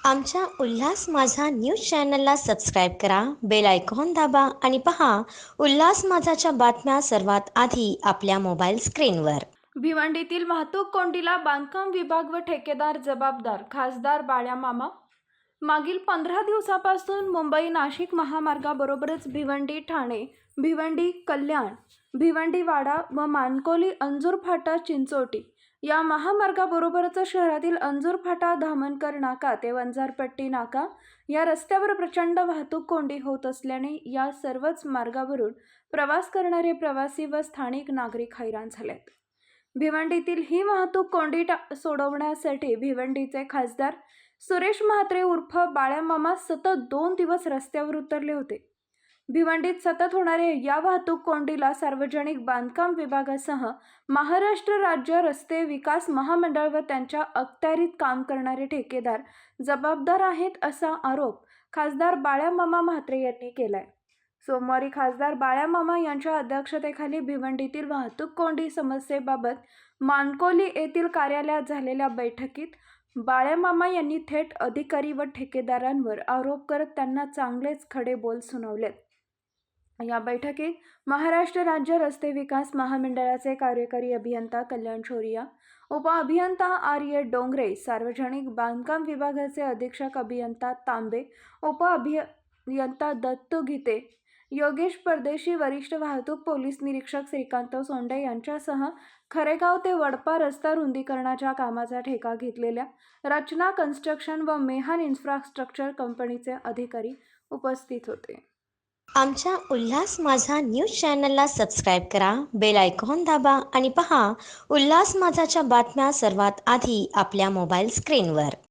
आमच्या उल्हास माझा न्यूज चॅनलला सबस्क्राईब करा, बेल आयकॉन दाबा आणि पहा उल्हास माझाच्या बातम्या सर्वात आधी आपल्या मोबाईल स्क्रीनवर. भिवंडीतील वाहतूक कोंडीला बांधकाम विभाग व ठेकेदार जबाबदार, खासदार बाळ्यामामा. मागील 15 दिवसापासून मुंबई नाशिक महामार्गाबरोबरच भिवंडी ठाणे, भिवंडी कल्याण, भिवंडी वाडा व मानकोली अंजूर फाटा चिंचोटी या महामार्गाबरोबरच शहरातील अंजूर फाटा धामणकर नाका ते वंजारपट्टी नाका या रस्त्यावर प्रचंड वाहतूक कोंडी होत असल्याने या सर्वच मार्गावरून प्रवास करणारे प्रवासी व स्थानिक नागरिक हैराण झालेत. भिवंडीतील ही वाहतूक कोंडी सोडवण्यासाठी भिवंडीचे खासदार सुरेश म्हात्रे उर्फ बाळ्यामामा सतत 2 दिवस रस्त्यावर उतरले होते. भिवंडीत सतत होणाऱ्या या वाहतूक कोंडीला सार्वजनिक बांधकाम विभागासह महाराष्ट्र राज्य रस्ते विकास महामंडळ व त्यांच्या अखत्यारीत काम करणारे ठेकेदार जबाबदार आहेत असा आरोप खासदार बाळ्यामामा म्हात्रे यांनी केलाय. सोमवारी खासदार बाळ्यामामा यांच्या अध्यक्षतेखाली भिवंडीतील वाहतूक कोंडी समस्येबाबत मानकोली येथील कार्यालयात झालेल्या बैठकीत बाळ्यामामा यांनी थेट अधिकारी व ठेकेदारांवर आरोप करत त्यांना चांगलेच खडे बोल सुनावलेत. या बैठकीत महाराष्ट्र राज्य रस्ते विकास महामंडळाचे कार्यकारी अभियंता कल्याण शोरिया, उपअभियंता आर्य डोंगरे, सार्वजनिक बांधकाम विभागाचे अधीक्षक अभियंता तांबे, उपअभियंता दत्तू गीते, योगेश परदेशी, वरिष्ठ वाहतूक पोलीस निरीक्षक श्रीकांत सोंडे यांच्यासह खरेगाव ते वडपा रस्ता रुंदीकरणाच्या कामाचा ठेका घेतलेल्या रचना कन्स्ट्रक्शन व मेहन इन्फ्रास्ट्रक्चर कंपनीचे अधिकारी उपस्थित होते. आमच्या उल्हास माझा न्यूज चॅनलला सबस्क्राईब करा, बेल आयकॉन दाबा आणि पहा उल्हास माझाच्या बातम्या सर्वात आधी आपल्या मोबाईल स्क्रीनवर.